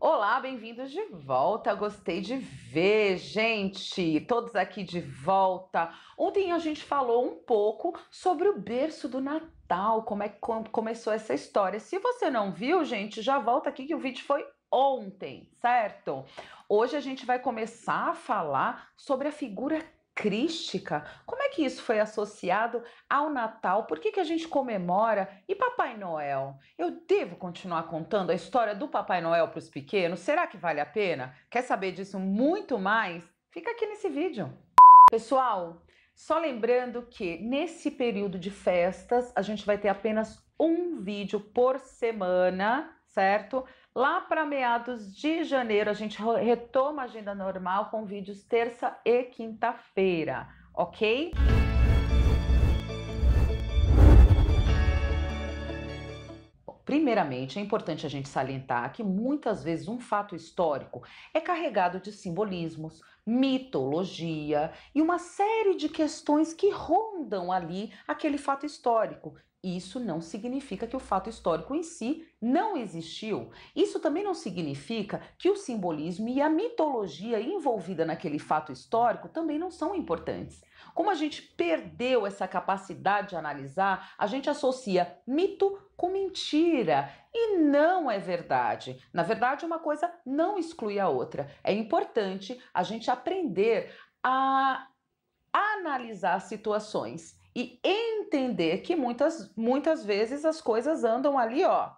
Olá, bem-vindos de volta. Gostei de ver, gente, todos aqui de volta. Ontem a gente falou um pouco sobre o berço do Natal, como é que começou essa história. Se você não viu, gente, já volta aqui que o vídeo foi ontem, certo? Hoje a gente vai começar a falar sobre a figura crística. Como é que isso foi associado ao Natal? Por que a gente comemora? E Papai Noel? Eu devo continuar contando a história do Papai Noel para os pequenos? Será que vale a pena? Quer saber disso muito mais? Fica aqui nesse vídeo. Pessoal, só lembrando que nesse período de festas a gente vai ter apenas um vídeo por semana, certo? Lá para meados de janeiro a gente retoma a agenda normal com vídeos terça e quinta-feira, ok? Primeiramente, é importante a gente salientar que muitas vezes um fato histórico é carregado de simbolismos, mitologia e uma série de questões que rondam ali aquele fato histórico. Isso não significa que o fato histórico em si não existiu. Isso também não significa que o simbolismo e a mitologia envolvida naquele fato histórico também não são importantes. Como a gente perdeu essa capacidade de analisar, a gente associa mito com mentira e não é verdade. Na verdade, uma coisa não exclui a outra. É importante a gente aprender a analisar situações e entender que muitas vezes as coisas andam ali, ó,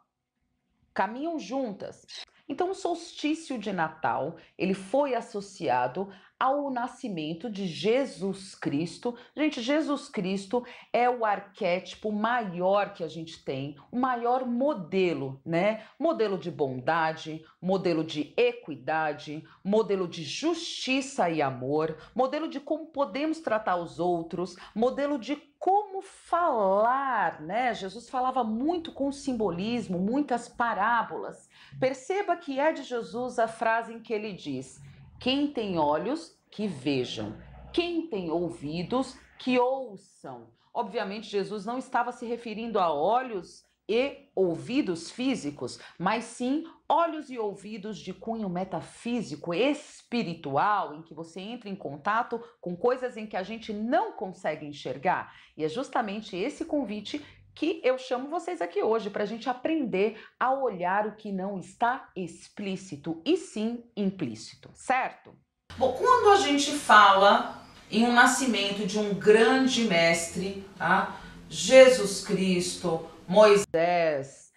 caminham juntas. Então, o solstício de Natal, ele foi associado ao nascimento de Jesus Cristo. Gente, Jesus Cristo é o arquétipo maior que a gente tem, o maior modelo, né? Modelo de bondade, modelo de equidade, modelo de justiça e amor, modelo de como podemos tratar os outros, modelo de como falar, né? Jesus falava muito com simbolismo, muitas parábolas. Perceba que é de Jesus a frase em que ele diz: quem tem olhos, que vejam, quem tem ouvidos, que ouçam. Obviamente, Jesus não estava se referindo a olhos e ouvidos físicos, mas sim olhos e ouvidos de cunho metafísico, espiritual, em que você entra em contato com coisas em que a gente não consegue enxergar. E é justamente esse convite que eu chamo vocês aqui hoje para a gente aprender a olhar o que não está explícito e sim implícito, certo? Bom, quando a gente fala em um nascimento de um grande mestre, tá? Jesus Cristo, Moisés,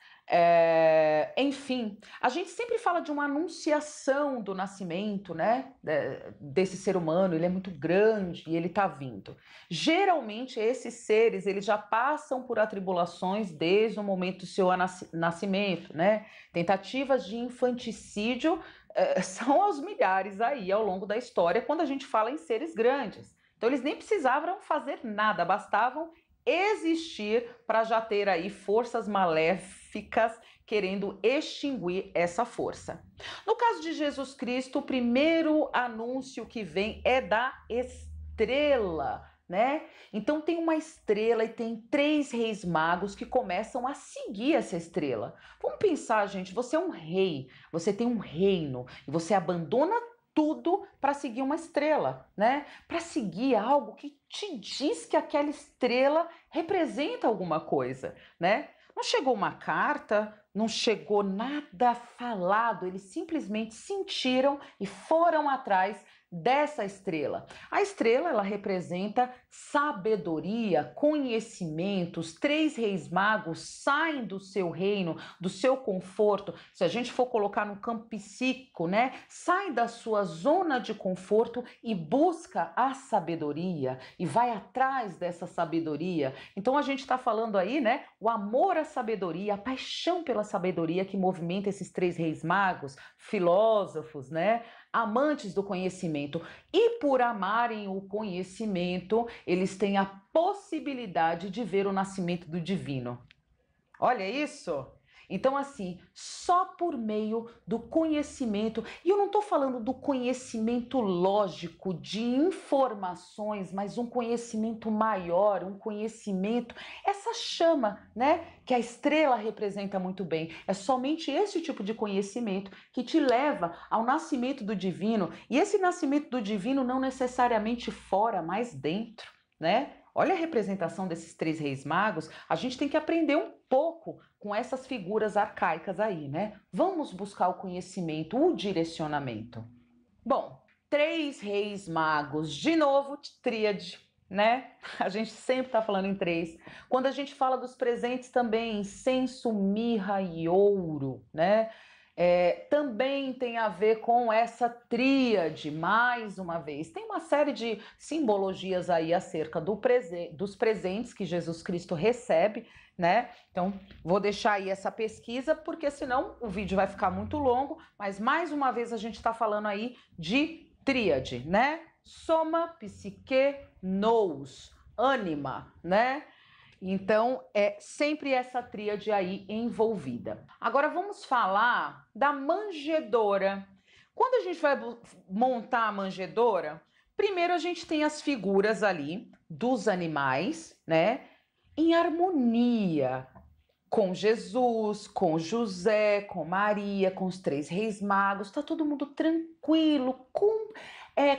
enfim, a gente sempre fala de uma anunciação do nascimento, né, desse ser humano. Ele é muito grande e ele está vindo. Geralmente esses seres, eles já passam por atribulações desde o momento do seu nascimento, né? Tentativas de infanticídio são aos milhares aí ao longo da história quando a gente fala em seres grandes. Então eles nem precisavam fazer nada, bastavam existir para já ter aí forças maléficas querendo extinguir essa força. No caso de Jesus Cristo, o primeiro anúncio que vem é da estrela, né? Então tem uma estrela e tem 3 reis magos que começam a seguir essa estrela. Vamos pensar, gente, você é um rei, você tem um reino e você abandona tudo para seguir uma estrela, né? Para seguir algo que te diz que aquela estrela representa alguma coisa, né? Não chegou uma carta, não chegou nada falado, eles simplesmente sentiram e foram atrás dessa estrela. A estrela, ela representa sabedoria, conhecimento. Os 3 reis magos saem do seu reino, do seu conforto. Se a gente for colocar no campo psíquico, né? Sai da sua zona de conforto e busca a sabedoria e vai atrás dessa sabedoria. Então a gente está falando aí, né? O amor à sabedoria, a paixão pela sabedoria que movimenta esses 3 reis magos, filósofos, né? Amantes do conhecimento. E por amarem o conhecimento, eles têm a possibilidade de ver o nascimento do divino. Olha isso! Então, assim, só por meio do conhecimento, e eu não estou falando do conhecimento lógico de informações, mas um conhecimento maior, um conhecimento, essa chama, né, que a estrela representa muito bem. É somente esse tipo de conhecimento que te leva ao nascimento do divino, e esse nascimento do divino não necessariamente fora, mas dentro, né? Olha a representação desses três reis magos, a gente tem que aprender um pouco com essas figuras arcaicas aí, né? Vamos buscar o conhecimento, o direcionamento. Bom, três reis magos, de novo, tríade, né? A gente sempre tá falando em três. Quando a gente fala dos presentes também, incenso, mirra e ouro, né? Também tem a ver com essa tríade, mais uma vez. Tem uma série de simbologias aí acerca dos presentes que Jesus Cristo recebe, né? Então, vou deixar aí essa pesquisa, porque senão o vídeo vai ficar muito longo, mas mais uma vez a gente está falando aí de tríade, né? Soma, psique, nous, ânima, né? Então, é sempre essa tríade aí envolvida. Agora, vamos falar da manjedoura. Quando a gente vai montar a manjedoura, primeiro a gente tem as figuras ali dos animais, né? Em harmonia com Jesus, com José, com Maria, com os três reis magos. Tá todo mundo tranquilo,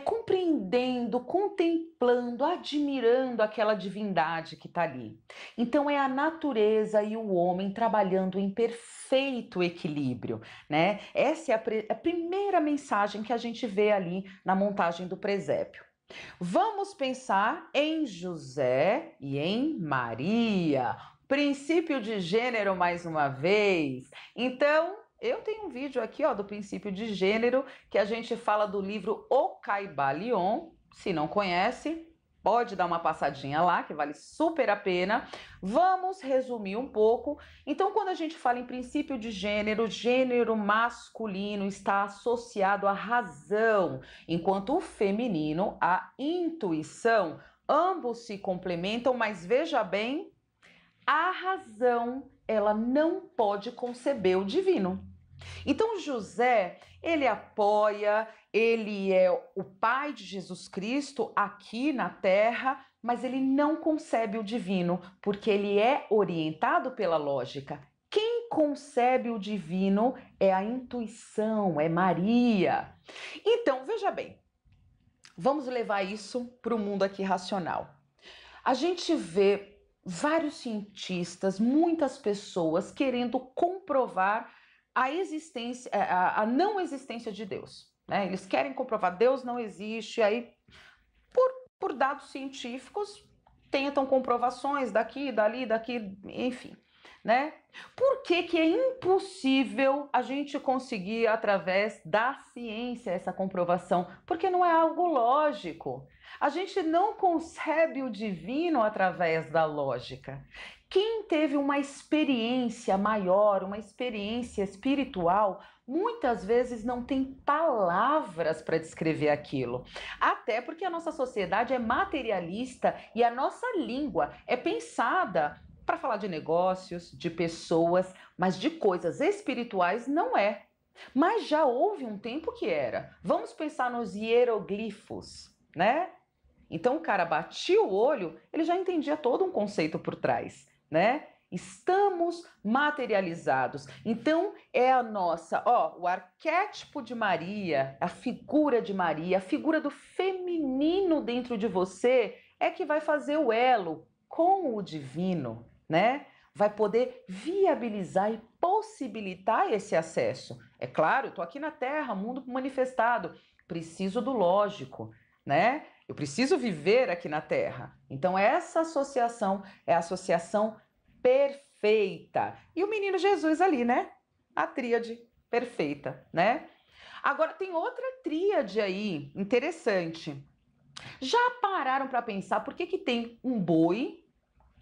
compreendendo, contemplando, admirando aquela divindade que está ali. Então é a natureza e o homem trabalhando em perfeito equilíbrio, né? Essa é a primeira mensagem que a gente vê ali na montagem do presépio. Vamos pensar em José e em Maria. Princípio de gênero mais uma vez. Então, eu tenho um vídeo aqui, ó, do princípio de gênero, que a gente fala do livro O Caibalion. Se não conhece, pode dar uma passadinha lá, que vale super a pena. Vamos resumir um pouco. Então, quando a gente fala em princípio de gênero, gênero masculino está associado à razão, enquanto o feminino, à intuição. Ambos se complementam, mas veja bem, a razão, ela não pode conceber o divino. Então José, ele apoia, ele é o pai de Jesus Cristo aqui na terra, mas ele não concebe o divino, porque ele é orientado pela lógica. Quem concebe o divino é a intuição, é Maria. Então, veja bem, vamos levar isso para o mundo aqui racional. A gente vê vários cientistas, muitas pessoas querendo comprovar a existência, a não existência de Deus, né? Eles querem comprovar Deus não existe, aí por dados científicos tentam comprovações daqui, dali, daqui, enfim, né? Por que que é impossível a gente conseguir através da ciência essa comprovação? Porque não é algo lógico. A gente não concebe o divino através da lógica. Quem teve uma experiência maior, uma experiência espiritual, muitas vezes não tem palavras para descrever aquilo. Até porque a nossa sociedade é materialista e a nossa língua é pensada para falar de negócios, de pessoas, mas de coisas espirituais não é. Mas já houve um tempo que era. Vamos pensar nos hieroglifos, né? Então o cara batia o olho, ele já entendia todo um conceito por trás, né? Estamos materializados. Então é a nossa, ó, o arquétipo de Maria, a figura de Maria, a figura do feminino dentro de você é que vai fazer o elo com o divino, né? Vai poder viabilizar e possibilitar esse acesso. É claro, eu tô aqui na Terra, mundo manifestado, preciso do lógico, né? Eu preciso viver aqui na Terra. Então, essa associação é a associação perfeita. E o menino Jesus ali, né? A tríade perfeita, né? Agora, tem outra tríade aí interessante. Já pararam para pensar por que que tem um boi,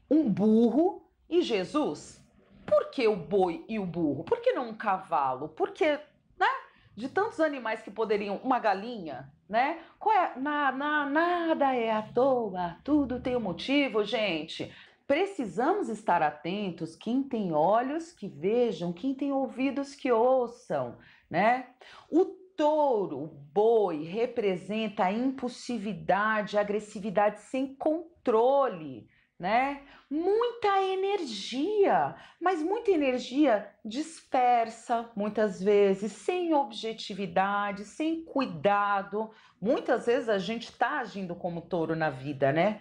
um burro e Jesus? Por que o boi e o burro? Por que não um cavalo? Por que, né? De tantos animais que poderiam, uma galinha, né? Qual é? Nada é à toa, tudo tem um motivo, gente. Precisamos estar atentos, quem tem olhos que vejam, quem tem ouvidos que ouçam, né? O touro, o boi, representa a impulsividade, a agressividade sem controle, né? Muita energia, mas muita energia dispersa, muitas vezes, sem objetividade, sem cuidado. Muitas vezes a gente está agindo como touro na vida, né?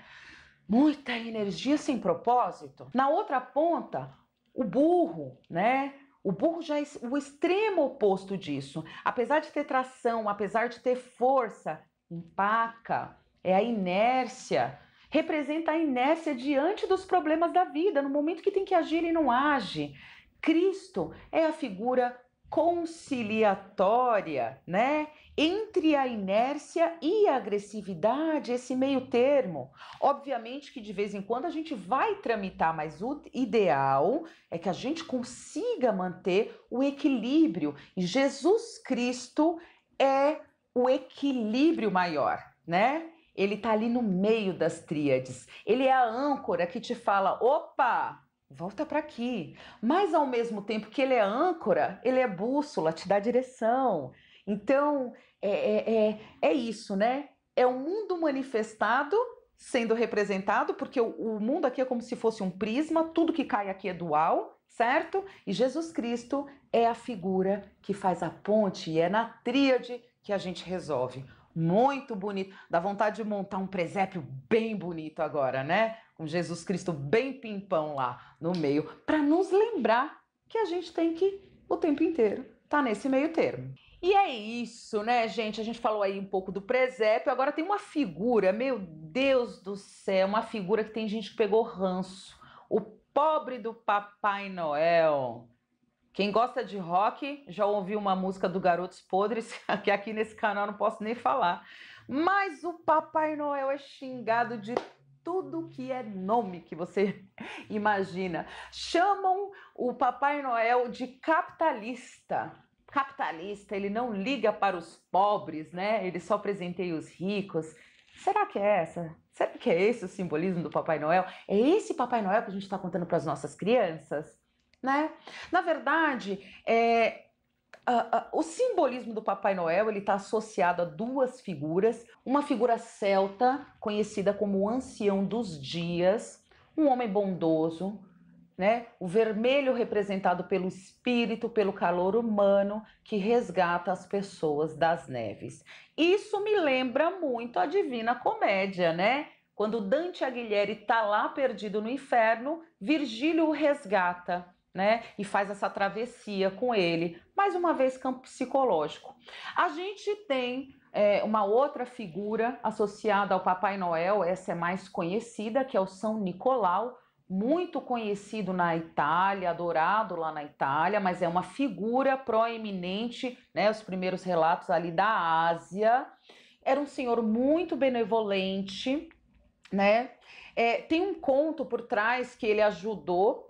Muita energia sem propósito. Na outra ponta, o burro, né? O burro já é o extremo oposto disso. Apesar de ter tração, apesar de ter força, empaca, é a inércia. Representa a inércia diante dos problemas da vida. No momento que tem que agir, ele não age. Cristo é a figura conciliatória, né? Entre a inércia e a agressividade, esse meio termo. Obviamente que de vez em quando a gente vai tramitar, mas o ideal é que a gente consiga manter o equilíbrio. E Jesus Cristo é o equilíbrio maior, né? Ele tá ali no meio das tríades. Ele é a âncora que te fala: opa, volta para aqui. Mas ao mesmo tempo que ele é âncora, ele é bússola, te dá direção. Então, é isso, né? É o mundo manifestado sendo representado, porque o mundo aqui é como se fosse um prisma, tudo que cai aqui é dual, certo? E Jesus Cristo é a figura que faz a ponte e é na tríade que a gente resolve. Muito bonito, dá vontade de montar um presépio bem bonito agora, né? Com Jesus Cristo bem pimpão lá no meio, para nos lembrar que a gente tem que, o tempo inteiro, tá nesse meio termo. E é isso, né, gente? A gente falou aí um pouco do presépio, agora tem uma figura, meu Deus do céu, uma figura que tem gente que pegou ranço. O pobre do Papai Noel. Quem gosta de rock já ouviu uma música do Garotos Podres, que aqui nesse canal não posso nem falar. Mas o Papai Noel é xingado de tudo que é nome que você imagina. Chamam o Papai Noel de capitalista. Capitalista, ele não liga para os pobres, né? Ele só presenteia os ricos. Será que é essa? Será que é esse o simbolismo do Papai Noel? É esse Papai Noel que a gente está contando para as nossas crianças? Né? Na verdade, o simbolismo do Papai Noel ele está associado a duas figuras. Uma figura celta, conhecida como o Ancião dos Dias, um homem bondoso, né? O vermelho representado pelo espírito, pelo calor humano que resgata as pessoas das neves. Isso me lembra muito a Divina Comédia, né? Quando Dante Alighieri está lá perdido no inferno, Virgílio o resgata, né? E faz essa travessia com ele. Mais uma vez, campo psicológico. A gente tem uma outra figura associada ao Papai Noel, essa é mais conhecida, que é o São Nicolau, muito conhecido na Itália, adorado lá na Itália, mas é uma figura proeminente, né? Os primeiros relatos ali da Ásia. Era um senhor muito benevolente, né? Tem um conto por trás que ele ajudou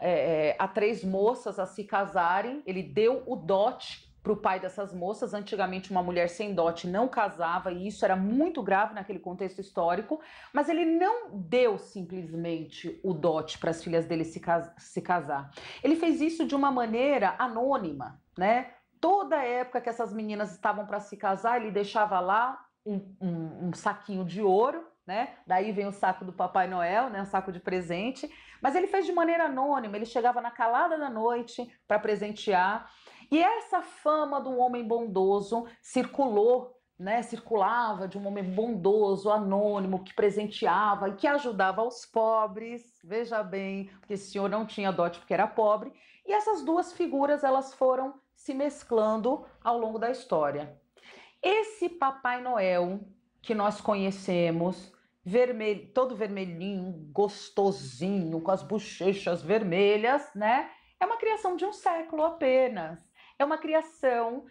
a três moças a se casarem, ele deu o dote para o pai dessas moças. Antigamente uma mulher sem dote não casava e isso era muito grave naquele contexto histórico, mas ele não deu simplesmente o dote para as filhas dele se casar. Ele fez isso de uma maneira anônima, né? Toda época que essas meninas estavam para se casar, ele deixava lá um saquinho de ouro, né? Daí vem o saco do Papai Noel, né? Um saco de presente, mas ele fez de maneira anônima, ele chegava na calada da noite para presentear. E essa fama do homem bondoso circulou, né? Circulava de um homem bondoso, anônimo, que presenteava e que ajudava os pobres. Veja bem, porque esse senhor não tinha dote porque era pobre. E essas duas figuras elas foram se mesclando ao longo da história. Esse Papai Noel que nós conhecemos, vermelho, todo vermelhinho, gostosinho, com as bochechas vermelhas, né? É uma criação de um século apenas. É uma criação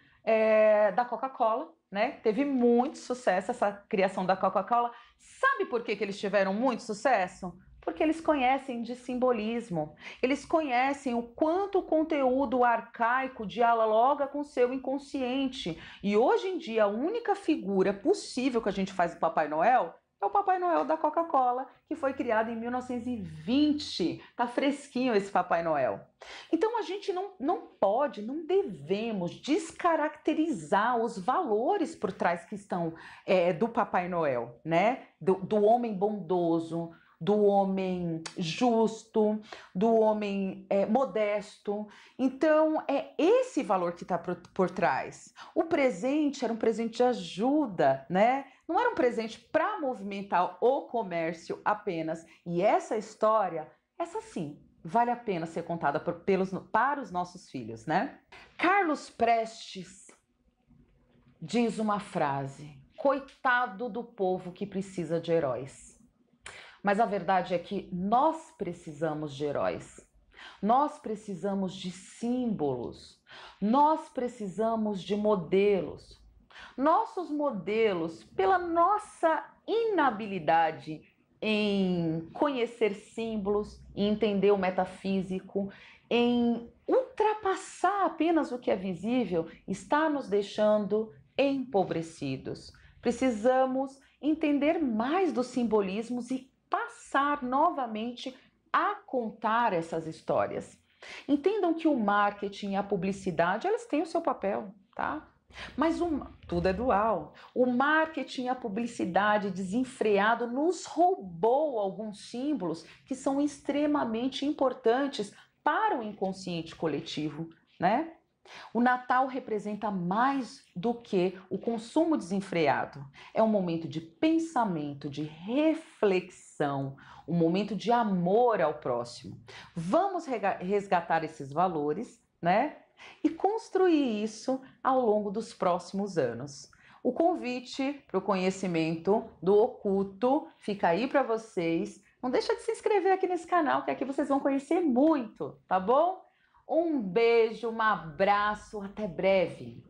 da Coca-Cola, né? Teve muito sucesso essa criação da Coca-Cola. Sabe por que eles tiveram muito sucesso? Porque eles conhecem de simbolismo. Eles conhecem o quanto o conteúdo arcaico dialoga com o seu inconsciente. E hoje em dia, a única figura possível que a gente faz do Papai Noel é É o Papai Noel da Coca-Cola, que foi criado em 1920. Tá fresquinho esse Papai Noel. Então a gente não pode, não devemos descaracterizar os valores por trás que estão do Papai Noel, né? Do homem bondoso, do homem justo, do homem modesto. Então, é esse valor que está por trás. O presente era um presente de ajuda, né? Não era um presente para movimentar o comércio apenas. E essa história, essa sim, vale a pena ser contada para os nossos filhos, né? Carlos Prestes diz uma frase: coitado do povo que precisa de heróis. Mas a verdade é que nós precisamos de heróis. Nós precisamos de símbolos. Nós precisamos de modelos. Nossos modelos, pela nossa inabilidade em conhecer símbolos, em entender o metafísico, em ultrapassar apenas o que é visível, está nos deixando empobrecidos. Precisamos entender mais dos simbolismos e passar novamente a contar essas histórias. Entendam que o marketing e a publicidade, elas têm o seu papel, tá? Mas tudo é dual. O marketing e a publicidade desenfreado nos roubou alguns símbolos que são extremamente importantes para o inconsciente coletivo, né? O Natal representa mais do que o consumo desenfreado. É um momento de pensamento, de reflexão, um momento de amor ao próximo. Vamos resgatar esses valores, né? E construir isso ao longo dos próximos anos. O convite para o conhecimento do oculto fica aí para vocês. Não deixa de se inscrever aqui nesse canal, que aqui vocês vão conhecer muito, tá bom? Um beijo, um abraço, até breve!